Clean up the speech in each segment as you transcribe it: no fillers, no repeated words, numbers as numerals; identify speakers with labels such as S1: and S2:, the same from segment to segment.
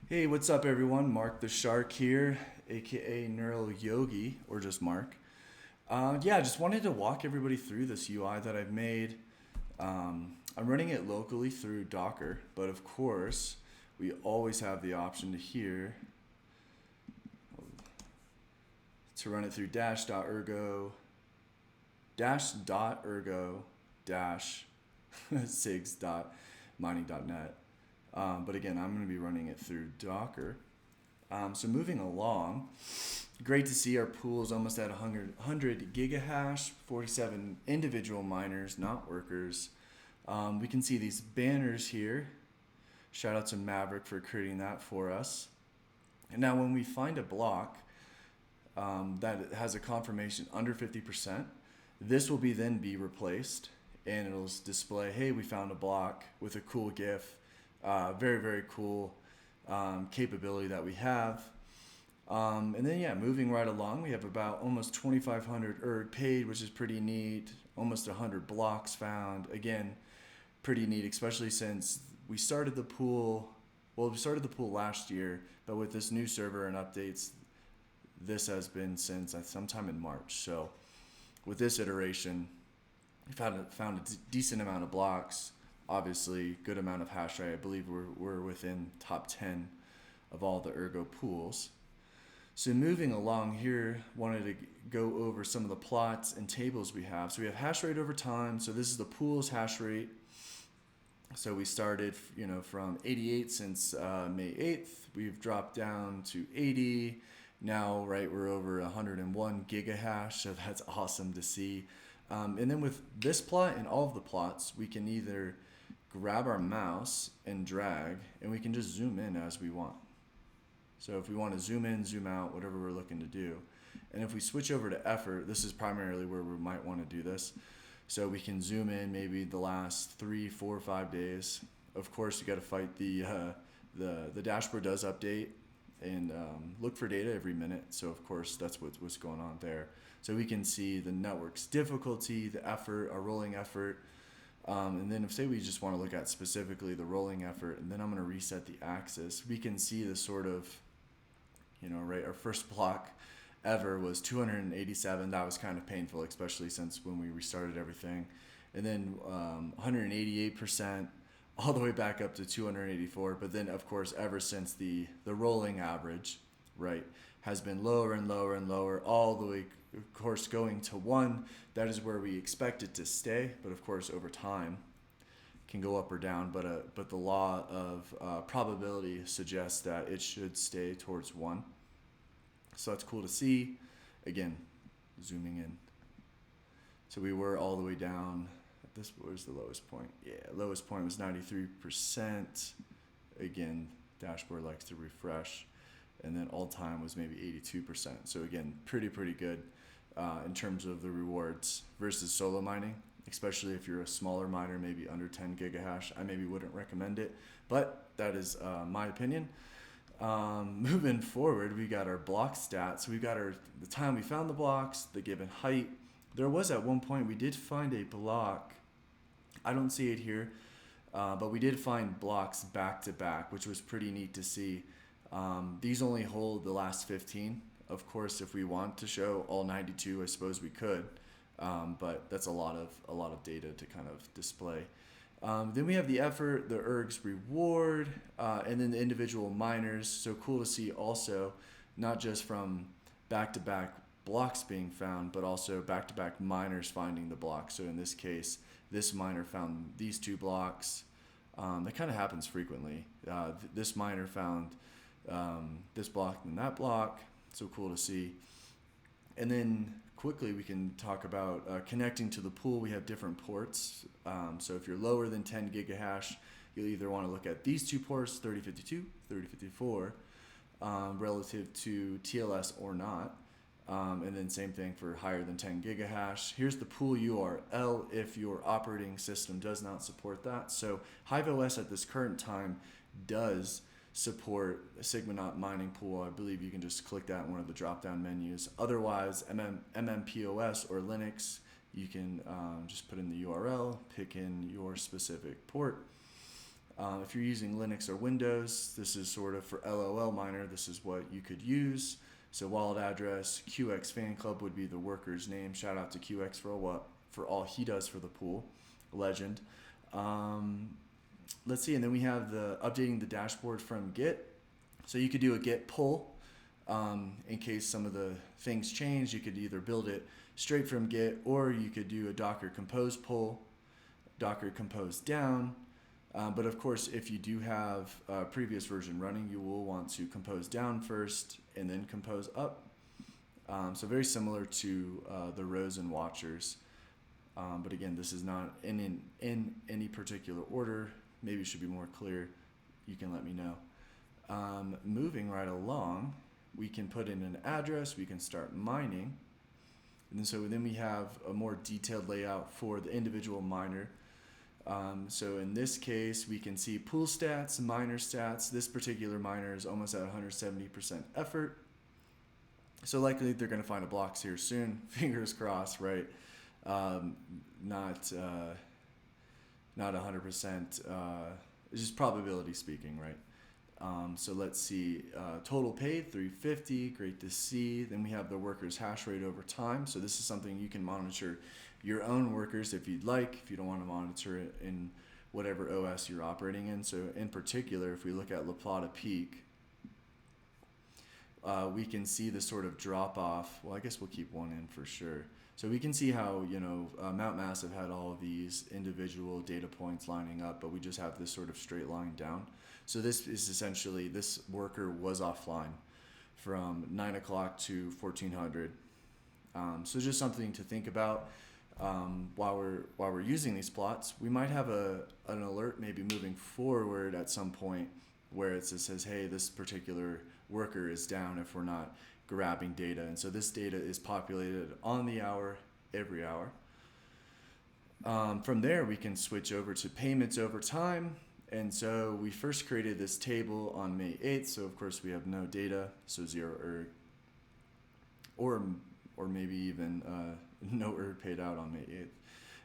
S1: Hey, what's up, everyone? Mark the Shark here, aka Neural Yogi, or just Mark. Yeah, just wanted to walk everybody through this UI that I've made. I'm running it locally through Docker, but of course, we always have the option to run it through dash.ergo dash.ergo dash sigs.mining.net. But again, I'm going to be running it through Docker. So moving along, great to see our pool is almost at 100 gigahash, 47 individual miners, not workers. We can see these banners here. Shout out to Maverick for creating that for us. And now when we find a block that has a confirmation under 50%, this will then be replaced and it'll display, hey, we found a block with a cool GIF. Very, very cool capability that we have. And then, yeah, moving right along, we have about almost 2,500 ERG paid, which is pretty neat. Almost 100 blocks found. Again, pretty neat, especially since we started the pool. Well, we started the pool last year, but with this new server and updates, this has been since sometime in March. So with this iteration, we found a decent amount of blocks. Obviously, good amount of hash rate. I believe we're within top 10 of all the Ergo pools. So moving along here, wanted to go over some of the plots and tables we have. So we have hash rate over time. So this is the pool's hash rate. So we started, from 88 since May 8th. We've dropped down to 80. Now, right, we're over 101 gigahash. So that's awesome to see. And then with this plot and all of the plots, we can either grab our mouse and drag, and we can just zoom in as we want. So if we want to zoom in, zoom out, whatever we're looking to do. And if we switch over to effort, this is primarily where we might want to do this. So we can zoom in maybe the last 3, 4, 5 days. Of course, you got to fight the dashboard does update and look for data every minute. So of course, that's what's going on there. So we can see the network's difficulty, the effort, our rolling effort. And then if say we just want to look at specifically the rolling effort, and then I'm going to reset the axis, we can see the sort of, right, our first block ever was 287. That was kind of painful, especially since when we restarted everything. And then 188%, all the way back up to 284. But then, of course, ever since the rolling average, right, has been lower and lower and lower, all the way, of course, going to 1. That is where we expect it to stay. But of course, over time, can go up or down. But the law of probability suggests that it should stay towards 1. So that's cool to see. Again, zooming in. So we were all the way down. This was the lowest point. Yeah, lowest point was 93%. Again, dashboard likes to refresh. And then all time was maybe 82%. So again, pretty good in terms of the rewards versus solo mining, especially if you're a smaller miner, maybe under 10 gigahash. I maybe wouldn't recommend it, but that is my opinion. Moving forward, we got our block stats. We got the time we found the blocks, the given height. There was at one point we did find a block. I don't see it here, but we did find blocks back to back, which was pretty neat to see. These only hold the last 15. Of course, if we want to show all 92, I suppose we could, but that's a lot of data to kind of display. Then we have the effort, the ERG's reward, and then the individual miners. So cool to see also, not just from back-to-back blocks being found, but also back-to-back miners finding the block. So in this case, this miner found these 2 blocks. That kind of happens frequently. This miner found this block and that block. So cool to see. And then quickly we can talk about connecting to the pool. We have different ports. So if you're lower than 10 gigahash, you'll either want to look at these 2 ports, 3052, 3054, relative to TLS or not. And then same thing for higher than 10 gigahash. Here's the pool URL if your operating system does not support that. So HiveOS at this current time does support a Sigmanaut mining pool. I believe you can just click that in one of the drop-down menus. Otherwise, MMPOS or Linux, you can just put in the URL, pick in your specific port. If you're using Linux or Windows, this is sort of for LOL miner, this is what you could use. So wallet address, QX fan club would be the worker's name. Shout out to QX for all he does for the pool. Legend. Let's see, and then we have the updating the dashboard from Git. So you could do a Git pull in case some of the things change. You could either build it straight from Git, or you could do a Docker compose pull, Docker compose down. But of course, if you do have a previous version running, you will want to compose down first and then compose up. So very similar to the rows and watchers. But again, this is not in any particular order. Maybe it should be more clear. You can let me know. Moving right along, we can put in an address. We can start mining. And so then we have a more detailed layout for the individual miner. So in this case, we can see pool stats, miner stats. This particular miner is almost at 170% effort. So likely they're going to find a blocks here soon. Fingers crossed, right? Not 100%. It's just probability speaking, right? So let's see. Total paid 350. Great to see. Then we have the workers hash rate over time. So this is something you can monitor your own workers if you'd like, if you don't want to monitor it in whatever OS you're operating in. So in particular, if we look at La Plata Peak, we can see the sort of drop off. Well, I guess we'll keep one in for sure. So we can see how, Mount Massive had all of these individual data points lining up, but we just have this sort of straight line down. So this is essentially, this worker was offline from 9 o'clock to 1400. So just something to think about. While we're using these plots, we might have an alert maybe moving forward at some point where it says, hey, this particular worker is down if we're not grabbing data. And so this data is populated on the hour, every hour. From there, we can switch over to payments over time. And so we first created this table on May 8th. So of course we have no data, so zero or maybe even no paid out on May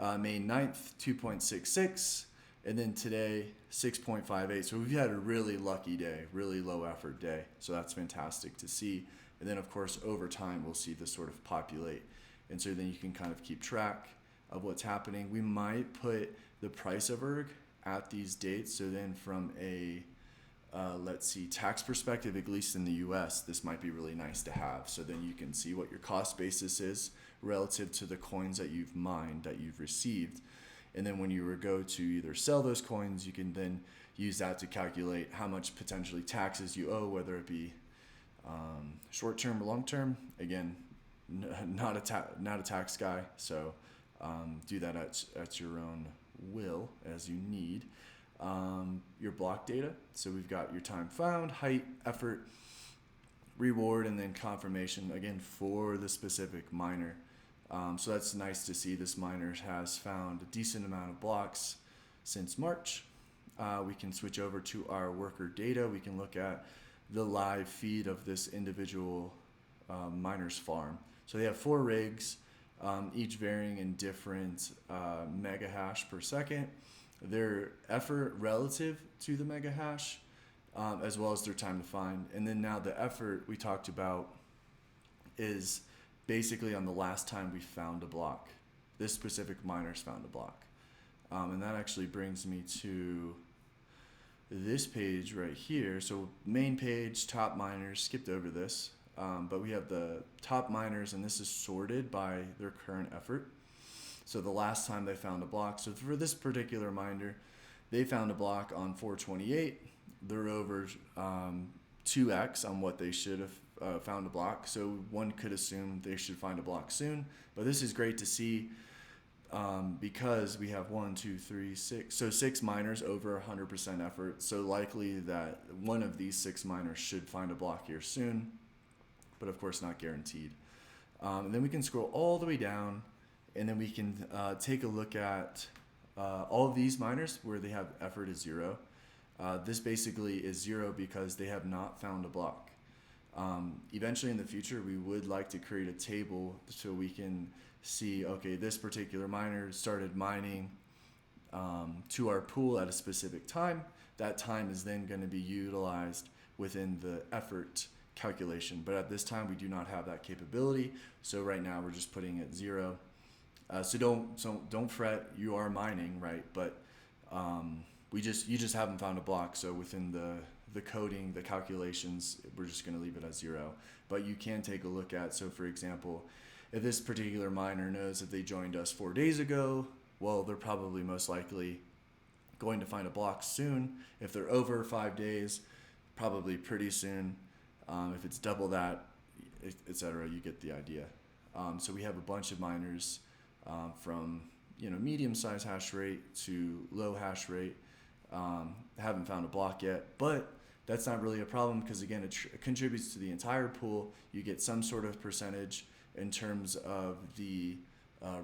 S1: 8th. May 9th, 2.66, and then today, 6.58. So we've had a really lucky day, really low effort day. So that's fantastic to see. And then of course, over time, we'll see this sort of populate. And so then you can kind of keep track of what's happening. We might put the price of ERG at these dates. So then from a let's see, tax perspective, at least in the US, this might be really nice to have. So then you can see what your cost basis is relative to the coins that you've mined, that you've received. And then when you go to either sell those coins, you can then use that to calculate how much potentially taxes you owe, whether it be short-term or long-term. Again, not a tax guy, so do that at your own will as you need. Your block data. So we've got your time found, height, effort, reward, and then confirmation, again, for the specific miner. So that's nice to see. This miner has found a decent amount of blocks since March. We can switch over to our worker data. We can look at the live feed of this individual miner's farm. So they have 4 rigs, each varying in different mega hash per second. Their effort relative to the mega hash, as well as their time to find. And then now the effort we talked about is basically on the last time we found a block. This specific miner's found a block. And that actually brings me to this page right here. So main page, top miners, skipped over this. But we have the top miners, and this is sorted by their current effort. So the last time they found a block. So for this particular miner, they found a block on 428. They're over 2x on what they should have found a block. So one could assume they should find a block soon. But this is great to see because we have 1, 2, 3, 6. So 6 miners over 100% effort. So likely that one of these 6 miners should find a block here soon. But of course not guaranteed. And then we can scroll all the way down. And then we can take a look at all of these miners where they have effort is 0. This basically is 0 because they have not found a block. Eventually in the future, we would like to create a table so we can see, okay, this particular miner started mining to our pool at a specific time. That time is then going to be utilized within the effort calculation. But at this time, we do not have that capability. So right now, we're just putting it 0. So don't fret. You are mining, right? But you just haven't found a block. So within the coding, the calculations, we're just going to leave it as 0. But you can take a look at, so for example, if this particular miner knows that they joined us 4 days ago, well, they're probably most likely going to find a block soon. If they're over 5 days, probably pretty soon. If it's double that, etc., you get the idea. So we have a bunch of miners from medium-sized hash rate to low hash rate. Haven't found a block yet, but that's not really a problem because again, it contributes to the entire pool. You get some sort of percentage in terms of the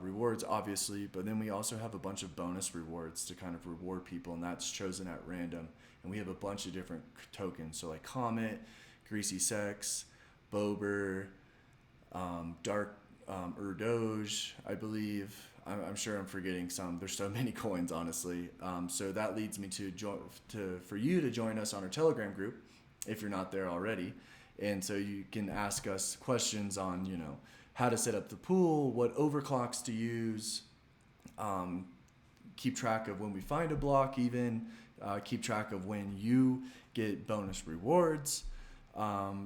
S1: rewards, obviously, but then we also have a bunch of bonus rewards to kind of reward people, and that's chosen at random. And we have a bunch of different tokens, so like Comet, Greasy Sex, Bober, Dark Doge, I believe. I'm sure I'm forgetting some. There's so many coins, honestly. So that leads me for you to join us on our Telegram group if you're not there already. And so you can ask us questions on, how to set up the pool, what overclocks to use, keep track of when we find a block even, keep track of when you get bonus rewards.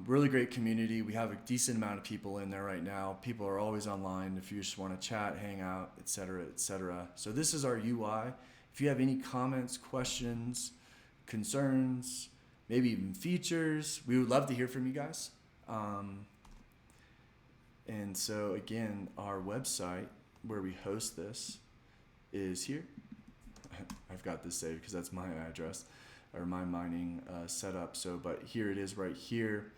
S1: Really great community. We have a decent amount of people in there right now. People are always online if you just want to chat, hang out, etc., etc. So this is our UI. If you have any comments, questions, concerns, maybe even features, we would love to hear from you guys. And so again, our website where we host this is here. I've got this saved because that's my address or my mining setup. So, but here it is right here.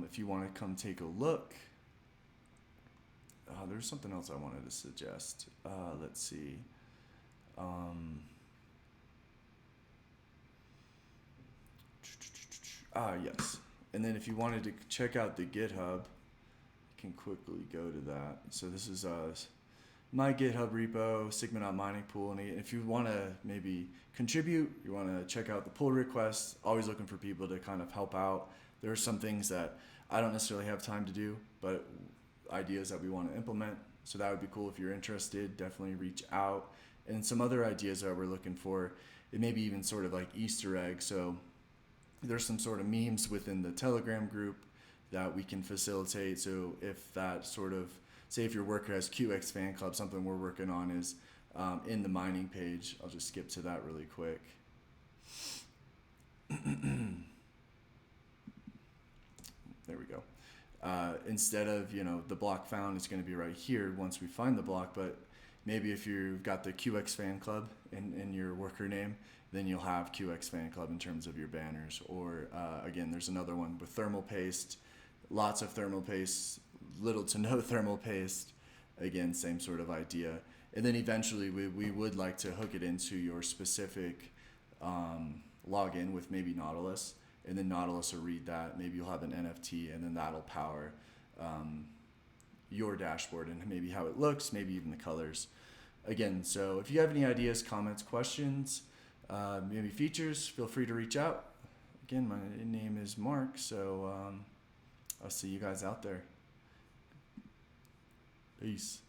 S1: If you want to come take a look, there's something else I wanted to suggest. Let's see. Yes. And then if you wanted to check out the GitHub, can quickly go to that. So this is my GitHub repo, Sigmanaut mining pool. And if you want to maybe contribute, you want to check out the pull requests, always looking for people to kind of help out. There are some things that I don't necessarily have time to do, but ideas that we want to implement. So that would be cool if you're interested. Definitely reach out. And some other ideas that we're looking for, it may be even sort of like Easter eggs. So there's some sort of memes within the Telegram group that we can facilitate. So if that sort of, say if your worker has QX fan club, something we're working on is in the mining page. I'll just skip to that really quick. There we go. Instead of, the block found, it's going to be right here once we find the block, but maybe if you've got the QX fan club in your worker name, then you'll have QX fan club in terms of your banners. Or again, there's another one with thermal paste. Lots of thermal paste, little to no thermal paste. Again, same sort of idea. And then eventually we would like to hook it into your specific login with maybe Nautilus. And then Nautilus will read that. Maybe you'll have an NFT and then that'll power your dashboard and maybe how it looks, maybe even the colors. Again, so if you have any ideas, comments, questions, maybe features, feel free to reach out. Again, my name is Mark, so I'll see you guys out there. Peace.